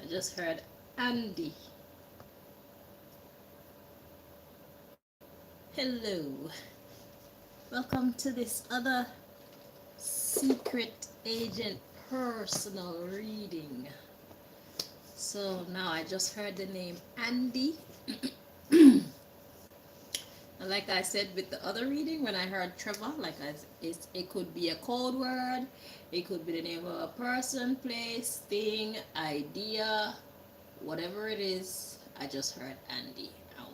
I just heard Andy. Hello. Welcome to this other secret agent personal reading. So now I just heard the name Andy. And like I said with the other reading, when I heard Trevor, it could be a code word, it could be the name of a person, place, thing, idea, whatever it is. I just heard Andy. Ow.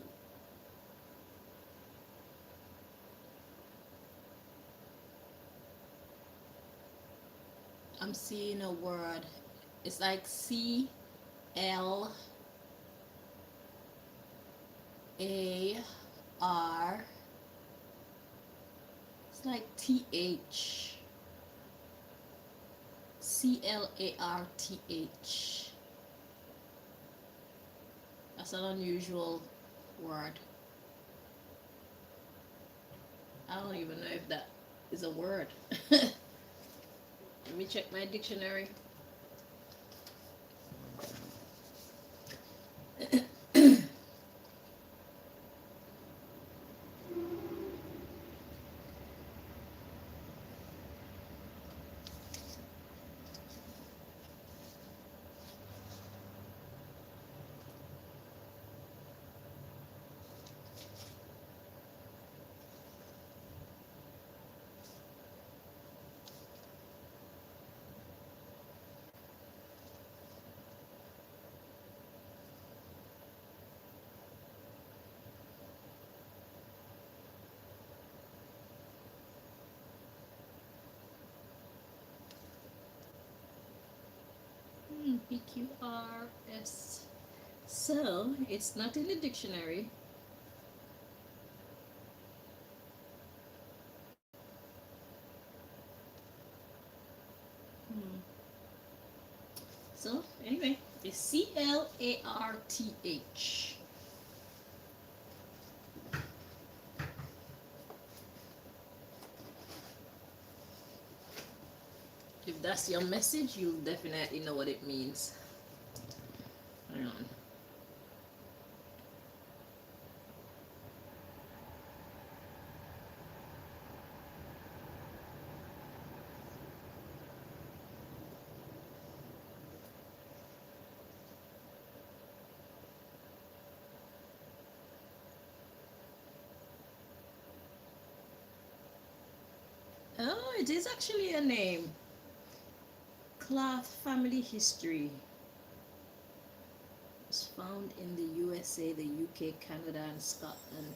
I'm seeing a word. It's like CLAR. It's like TH. CLARTH. That's an unusual word. I don't even know if that is a word. Let me check my dictionary. PQRS. So it's not in the dictionary. Hmm. So anyway, it's CLARTH. If that's your message, you'll definitely know what it means. Hang on. Oh, it is actually a name. Clarth family history. It's found in the USA, the UK, Canada, and Scotland.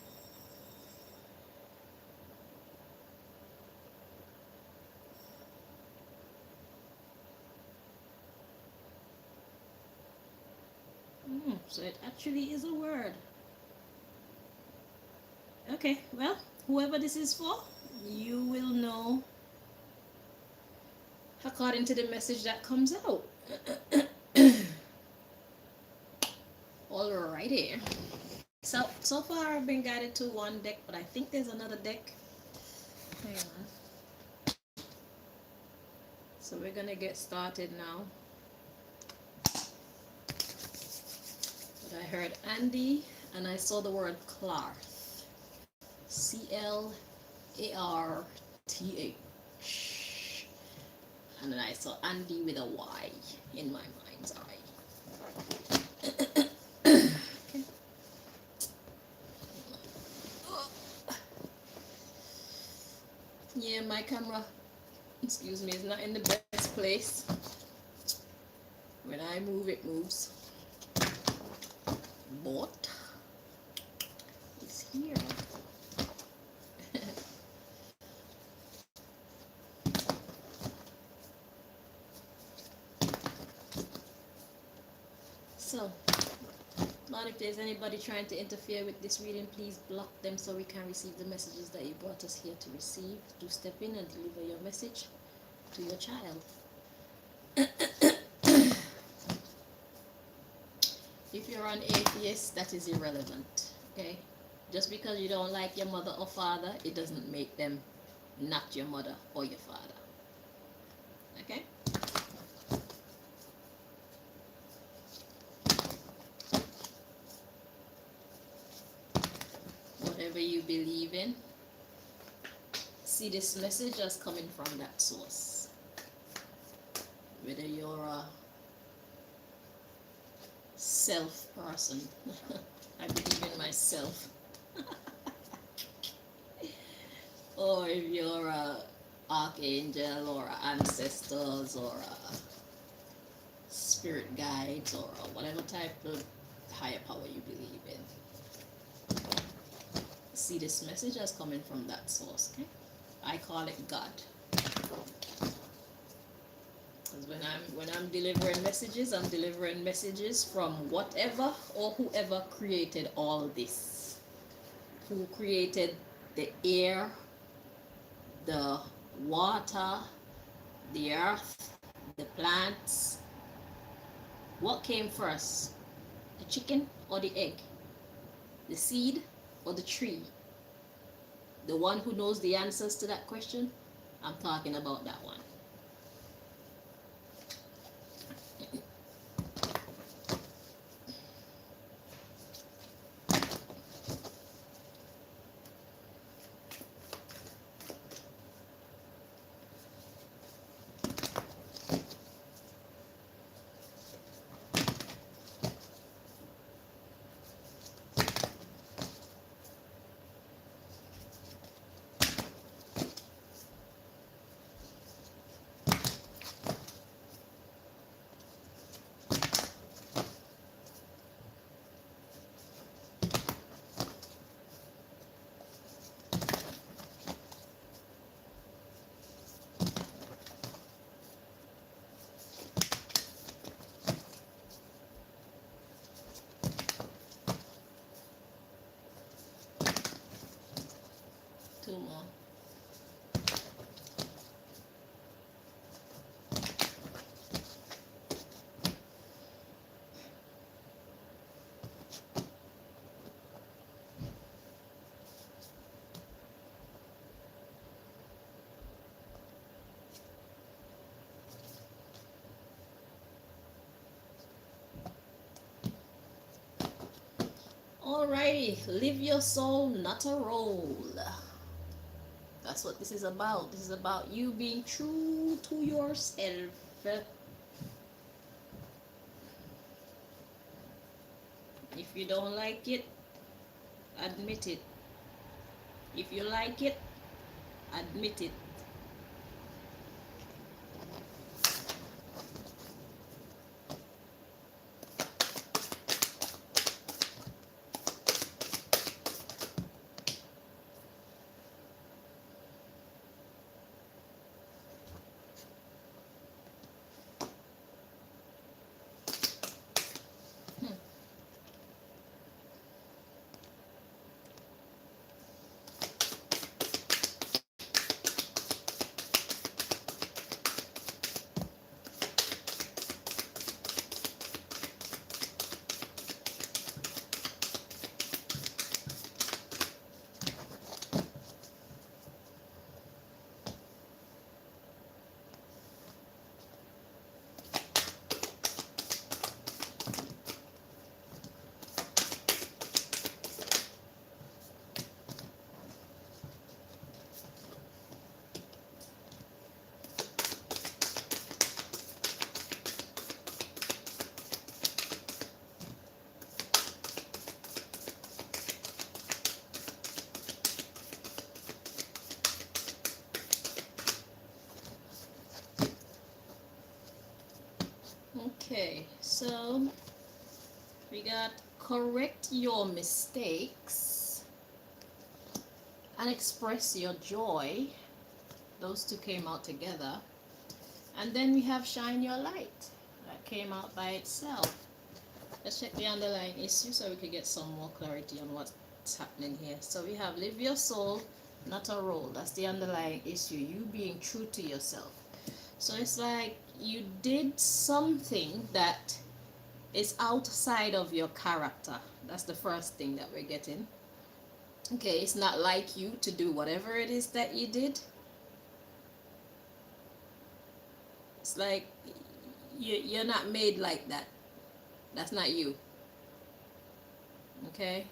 So it actually is a word. Okay, well, whoever this is for, you will know according to the message that comes out. Alrighty. So far I've been guided to one deck, but I think there's another deck. Hang on. So we're gonna get started now. But I heard Andy and I saw the word Clarth. CLARTH. And then I saw Andy with a Y in my mind's eye. Okay. Yeah, my camera, excuse me, is not in the best place. When I move, it moves. But it's here. So, Lord, if there's anybody trying to interfere with this reading, please block them so we can receive the messages that you brought us here to receive. Do step in and deliver your message to your child. If you're an atheist, that is irrelevant, okay? Just because you don't like your mother or father, it doesn't make them not your mother or your father, okay? whatever you believe in, see this message as coming from that source. Whether you're a self person, I believe in myself, or if you're a archangel or ancestors or spirit guides or whatever type of higher power you believe in, see this message as coming from that source. Okay, I call it God. Because when I'm delivering messages, I'm delivering messages from whatever or whoever created all this. Who created the air, the water, the earth, the plants. What came first? The chicken or the egg? The seed or the tree? The one who knows the answers to that question, I'm talking about that one. Two more. Alrighty, live your soul, not a role. That's what this is about. This is about you being true to yourself. If you don't like it, admit it. If you like it, admit it. Okay, so we got correct your mistakes and express your joy. Those two came out together. And then we have shine your light. That came out by itself. Let's check the underlying issue so we can get some more clarity on what's happening here. So we have live your soul, not a role. That's the underlying issue. You being true to yourself. So it's like you did something that is outside of your character. That's the first thing that we're getting. Okay, it's not like you to do whatever it is that you did. It's like you're not made like that. That's not you. Okay?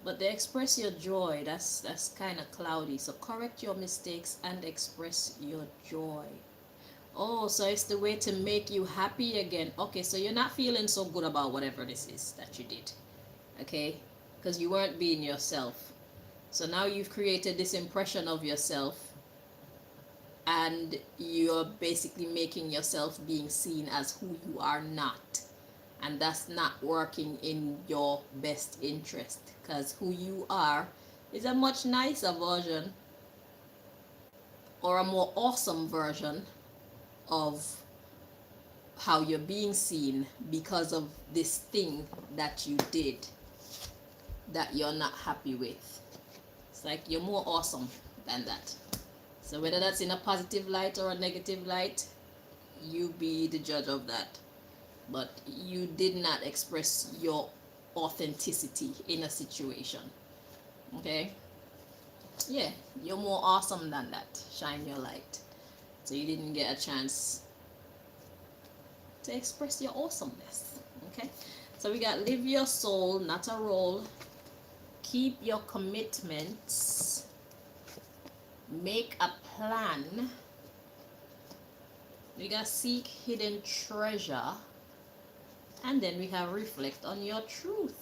But they express your joy. That's kind of cloudy. So correct your mistakes and express your joy. Oh, so it's the way to make you happy again. Okay, so you're not feeling so good about whatever this is that you did. Okay? Because you weren't being yourself. So now you've created this impression of yourself, and you're basically making yourself being seen as who you are not. And that's not working in your best interest, because who you are is a much nicer version, or a more awesome version of how you're being seen, because of this thing that you did that you're not happy with. It's like you're more awesome than that. So whether that's in a positive light or a negative light, you be the judge of that. But you did not express your authenticity in a situation. Okay? Yeah, you're more awesome than that. Shine your light. So you didn't get a chance to express your awesomeness. Okay? So we got live your soul, not a role. Keep your commitments. Make a plan. We got seek hidden treasure. And then we have reflect on your truth.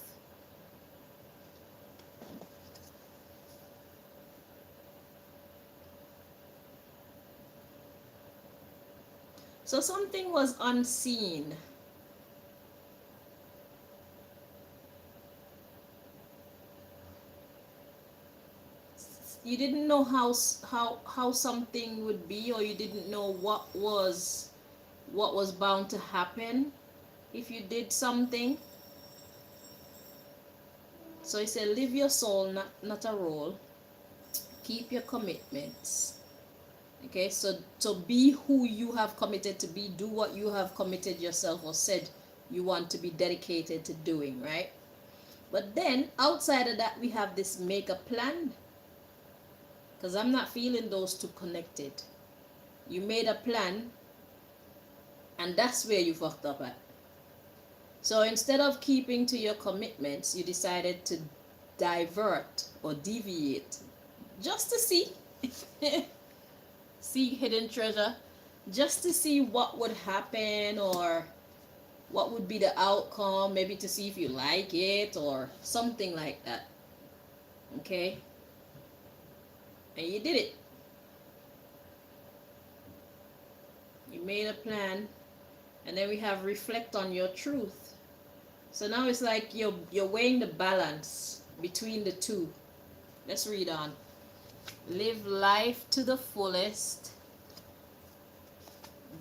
So something was unseen. You didn't know how something would be, or you didn't know what was bound to happen if you did something. So he said, live your soul, not a role. Keep your commitments. Okay, so be who you have committed to be. Do what you have committed yourself or said you want to be dedicated to doing, right? But then outside of that, we have this make a plan. Because I'm not feeling those two connected. You made a plan, and that's where you fucked up at. So instead of keeping to your commitments, you decided to divert or deviate just to see hidden treasure, just to see what would happen, or what would be the outcome, maybe to see if you like it or something like that. Okay? And you did it. You made a plan, and then we have reflect on your truth. So now it's like you're weighing the balance between the two. Let's read on. Live life to the fullest.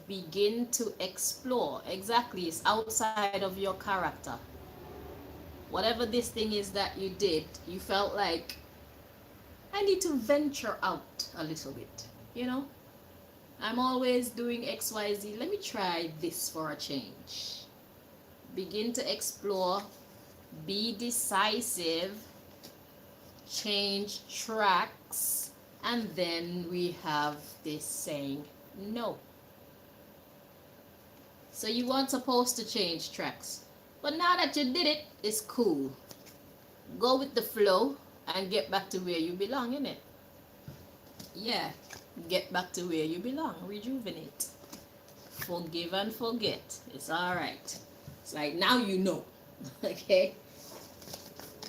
Begin to explore. Exactly, it's outside of your character. Whatever this thing is that you did, you felt like, I need to venture out a little bit, you know? I'm always doing XYZ. Let me try this for a change. Begin to explore. Be decisive. Change tracks. And then we have this saying, no. So you weren't supposed to change tracks. But now that you did it, it's cool. Go with the flow and get back to where you belong, innit? Yeah, get back to where you belong. Rejuvenate. Forgive and forget. It's alright. It's like, now you know. Okay?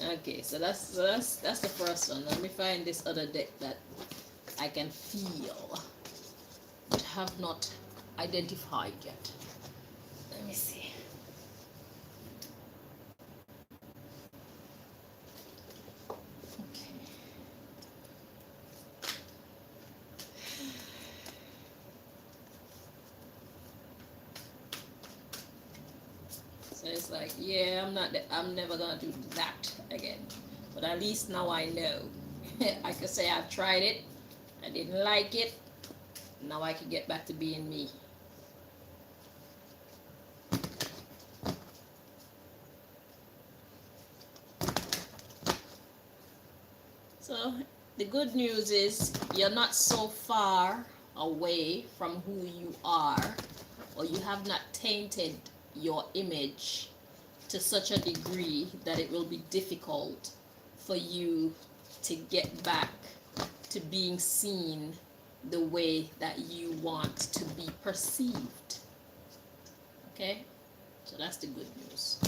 Okay, so that's the first one. Let me find this other deck that I can feel but have not identified yet. Let me see. So it's like, yeah, I'm never gonna do that again. But at least now I know. I could say I've tried it, I didn't like it. Now I can get back to being me. So the good news is you're not so far away from who you are, or you have not tainted your image to such a degree that it will be difficult for you to get back to being seen the way that you want to be perceived. Okay? So that's the good news.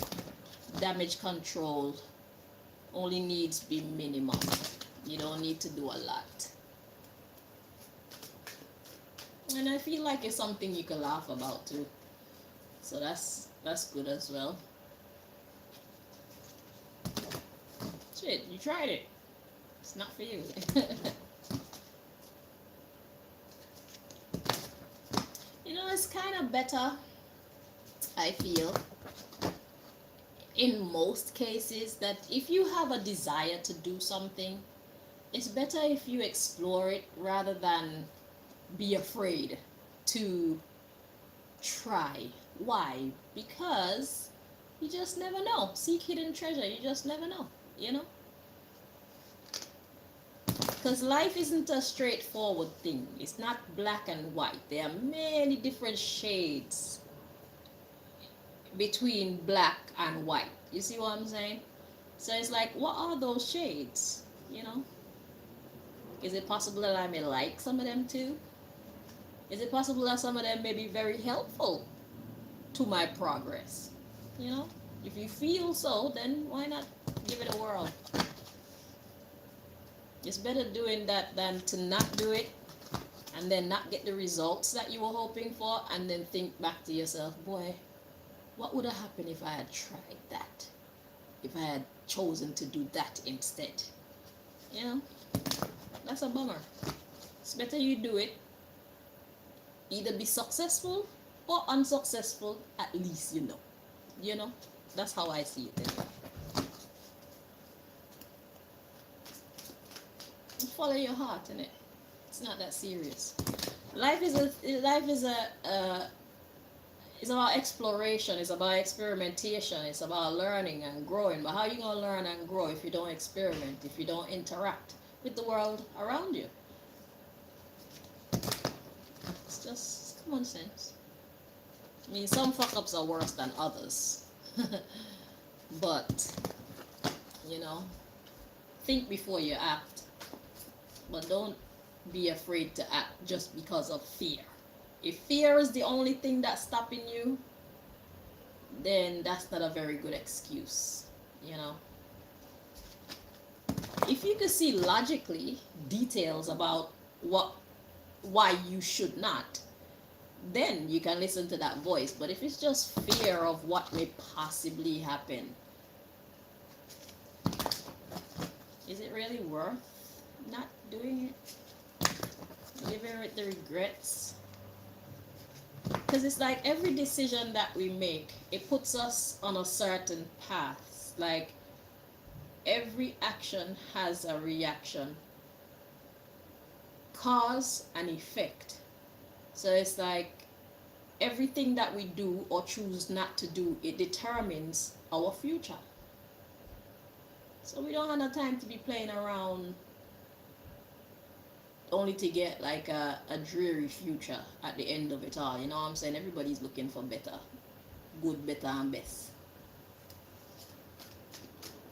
Damage control only needs to be minimum. You don't need to do a lot. And I feel like it's something you can laugh about too. So that's good as well. Shit, you tried it. It's not for you. You know, it's kind of better, I feel, in most cases, that if you have a desire to do something, it's better if you explore it rather than be afraid to try. Why? Because you just never know. Seek hidden treasure. You just never know, you know? Because life isn't a straightforward thing. It's not black and white. There are many different shades between black and white. You see what I'm saying? So it's like, what are those shades? You know? Is it possible that I may like some of them too? Is it possible that some of them may be very helpful to my progress? You know? If you feel so, then why not give it a whirl? It's better doing that than to not do it and then not get the results that you were hoping for and then think back to yourself, boy, what would have happened if I had tried that? If I had chosen to do that instead? You know? That's a bummer. It's better you do it. Either be successful or unsuccessful, at least you know. You know? That's how I see it anyway. Follow your heart, innit? It's not that serious. Life is it's about exploration, it's about experimentation, it's about learning and growing. But how are you gonna learn and grow if you don't experiment, if you don't interact with the world around you? It's just common sense. I mean, some fuck-ups are worse than others. But, you know, think before you act. But don't be afraid to act just because of fear. If fear is the only thing that's stopping you, then that's not a very good excuse, you know. If you could see logically details about why you should not, then you can listen to that voice. But if it's just fear of what may possibly happen, is it really worth not doing it? Living with the regrets? Because it's like every decision that we make, it puts us on a certain path. Like every action has a reaction, cause and effect. So it's like everything that we do or choose not to do, it determines our future. So we don't have no time to be playing around only to get like a dreary future at the end of it all. You know what I'm saying? Everybody's looking for better. Good, better, and best.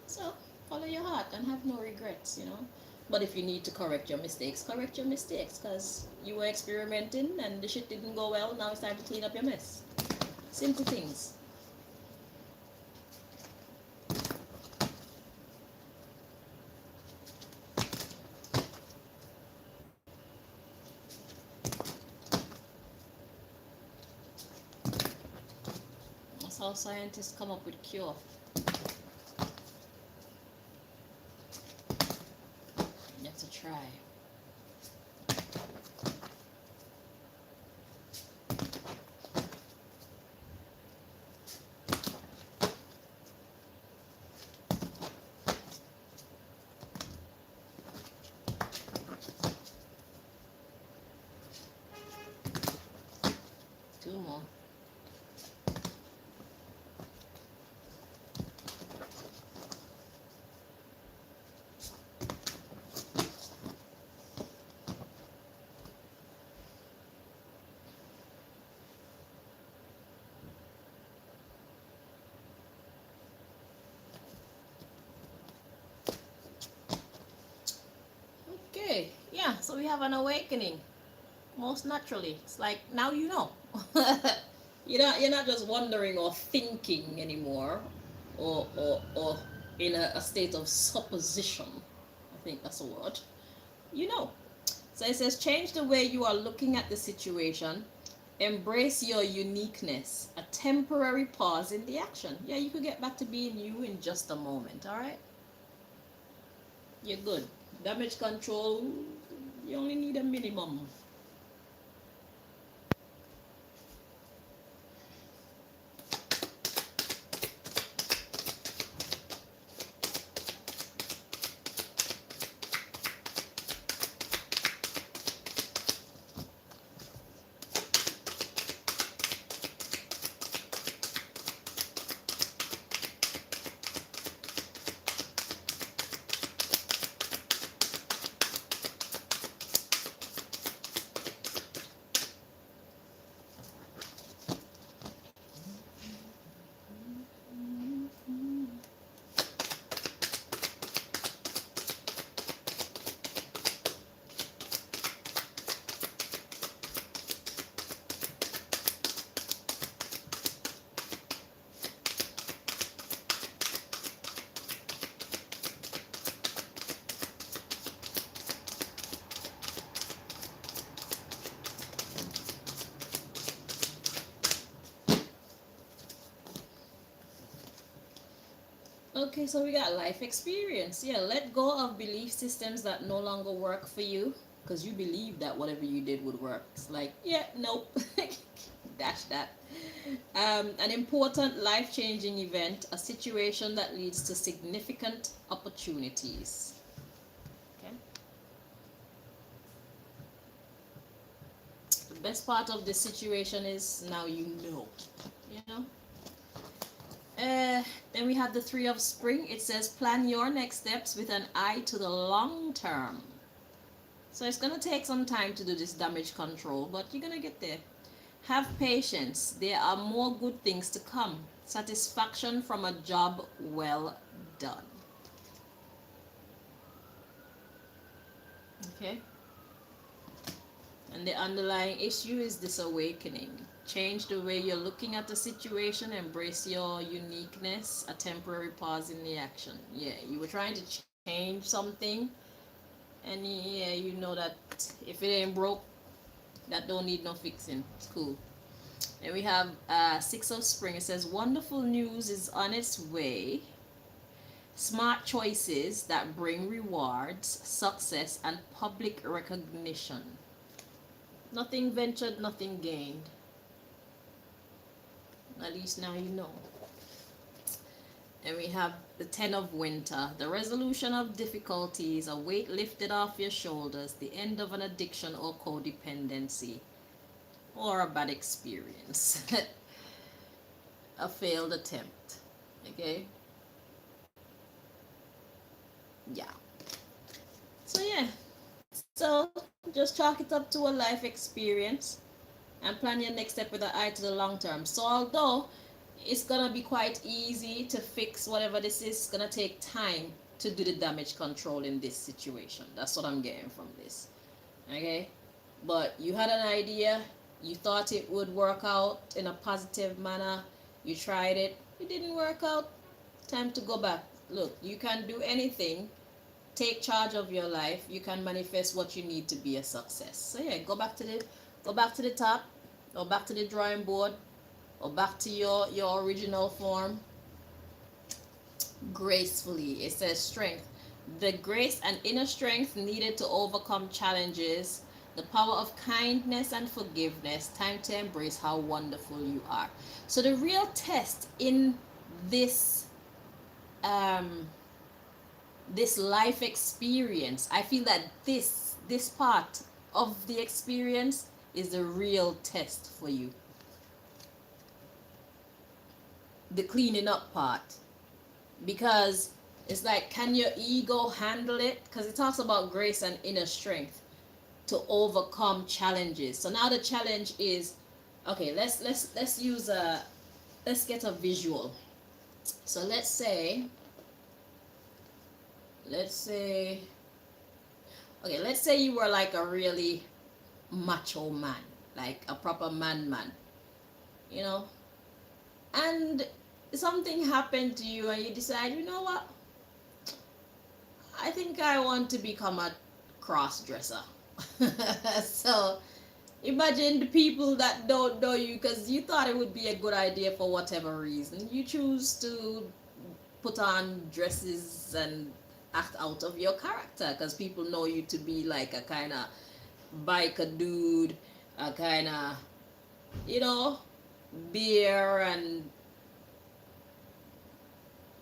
So follow your heart and have no regrets, you know. But if you need to correct your mistakes, because you were experimenting and the shit didn't go well. Now it's time to clean up your mess. Simple things. That's how scientists come up with cure. You have to try. Two more. Yeah, so we have an awakening, most naturally. It's like now you know. You're not just wondering or thinking anymore, or in a state of supposition. I think that's a word. You know. So it says change the way you are looking at the situation. Embrace your uniqueness. A temporary pause in the action. Yeah, you could get back to being you in just a moment. All right. You're good. Damage control. You only need a minimum. Okay, so we got life experience. Yeah, let go of belief systems that no longer work for you because you believe that whatever you did would work. It's like, yeah, nope. Dash that. An important life changing event, a situation that leads to significant opportunities. Okay. The best part of this situation is now you know. You know? Then we have the Three of Spring. It says plan your next steps with an eye to the long term. So it's going to take some time to do this damage control, but you're going to get there. Have patience. There are more good things to come. Satisfaction from a job well done. Okay? And the underlying issue is this awakening. Change the way you're looking at the situation. Embrace your uniqueness. A temporary pause in the action. Yeah, you were trying to change something, and yeah, you know that if it ain't broke, that don't need no fixing. It's cool. And we have Six of Spring. It says wonderful news is on its way. Smart choices that bring rewards, success, and public recognition. Nothing ventured, nothing gained. At least now you know. And we have the Ten of Winter. The resolution of difficulties, a weight lifted off your shoulders, the end of an addiction or codependency, or a bad experience. A failed attempt. Okay? Yeah. So yeah. So just chalk it up to a life experience and plan your next step with an eye to the long term. So although it's gonna be quite easy to fix whatever this is, it's gonna take time to do the damage control in this situation. That's what I'm getting from this. Okay? But you had an idea, you thought it would work out in a positive manner, you tried it, it didn't work out, time to go back. Look, you can do anything. Take charge of your life. You can manifest what you need to be a success. So yeah, go back to the top, or back to the drawing board, or back to your original form gracefully. It says strength. The grace and inner strength needed to overcome challenges, the power of kindness and forgiveness, time to embrace how wonderful you are. So the real test in this um this life experience, I feel that this part of the experience is the real test for you. The cleaning up part, because it's like, can your ego handle it? Because it talks about grace and inner strength to overcome challenges. So now the challenge is, okay, let's use a, let's get a visual. So let's say Okay, let's say you were like a really macho man, like a proper man, you know, and something happened to you and you decide, you know what, I think I want to become a cross dresser. So imagine the people that don't know you because you thought it would be a good idea for whatever reason. You choose to put on dresses and act out of your character because people know you to be like a kind of biker dude, a kind of, you know, beer and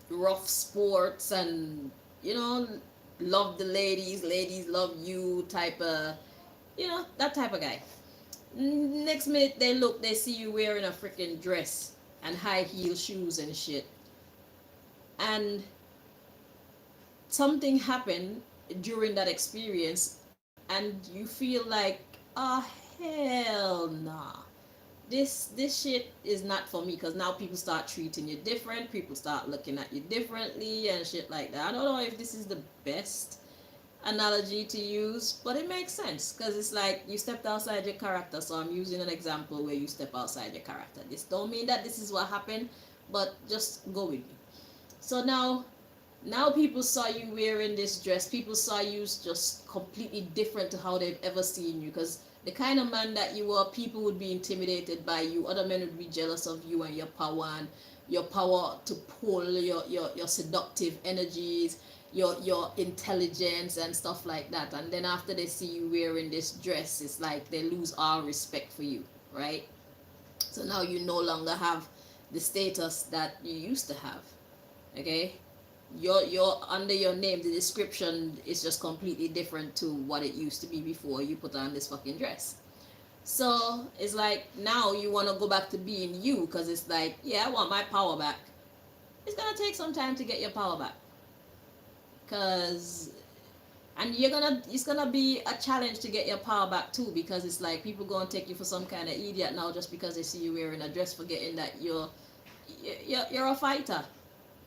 rough sports and, you know, love the ladies, ladies love you type of, you know, that type of guy. Next minute they look, they see you wearing a freaking dress and high heel shoes and shit. And something happened during that experience and you feel like, oh hell nah, this shit is not for me, because now people start treating you different, people start looking at you differently and shit like that. I don't know if this is the best analogy to use, but it makes sense because it's like you stepped outside your character. So I'm using an example where you step outside your character. This don't mean that this is what happened, but just go with me. So now people saw you wearing this dress. People saw you just completely different to how they've ever seen you, because the kind of man that you were, people would be intimidated by you. Other men would be jealous of you and your power to pull, your seductive energies, your intelligence and stuff like that. And then after they see you wearing this dress, it's like they lose all respect for you, right? So now you no longer have the status that you used to have. Okay, your under your name, the description is just completely different to what it used to be before you put on this fucking dress. So it's like now you want to go back to being you, because it's like, yeah, I want my power back. It's gonna take some time to get your power back, because and it's gonna be a challenge to get your power back too, because it's like people gonna take you for some kind of idiot now just because they see you wearing a dress, forgetting that you're a fighter.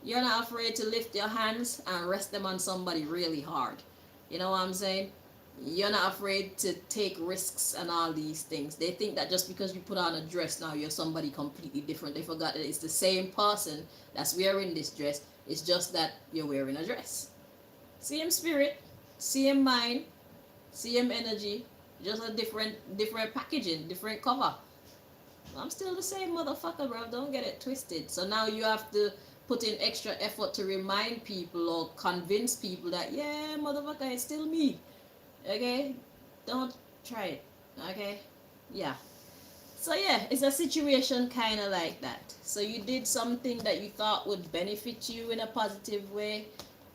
You're not afraid to lift your hands and rest them on somebody really hard. You know what I'm saying? You're not afraid to take risks and all these things. They think that just because you put on a dress now you're somebody completely different. They forgot that it's the same person that's wearing this dress. It's just that you're wearing a dress. Same spirit, same mind, same energy, just a different packaging, different cover. I'm still the same motherfucker, bro. Don't get it twisted. So now you have to put in extra effort to remind people or convince people that, yeah, motherfucker, it's still me. Okay? Don't try it. Okay? Yeah. So yeah, it's a situation kind of like that. So you did something that you thought would benefit you in a positive way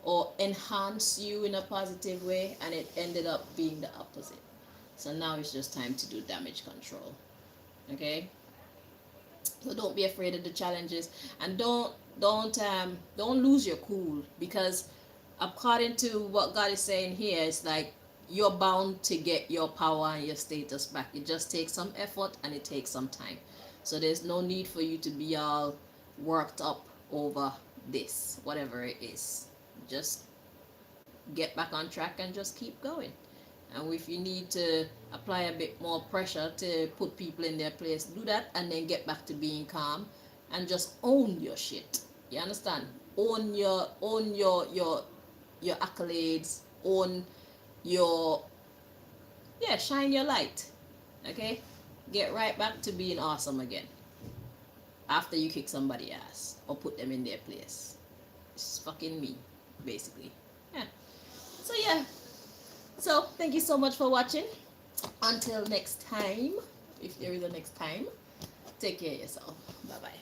or enhance you in a positive way, and it ended up being the opposite. So now it's just time to do damage control. Okay? So don't be afraid of the challenges, and don't lose your cool, because according to what God is saying here, it's like you're bound to get your power and your status back. It just takes some effort and it takes some time. So there's no need for you to be all worked up over this, whatever it is. Just get back on track and just keep going. And if you need to apply a bit more pressure to put people in their place, do that, and then get back to being calm and just own your shit. You understand? Own your accolades, own your, yeah, shine your light. Okay? Get right back to being awesome again. After you kick somebody ass or put them in their place. It's fucking me, basically. Yeah. So yeah. So thank you so much for watching. Until next time, if there is a next time, take care of yourself. Bye bye.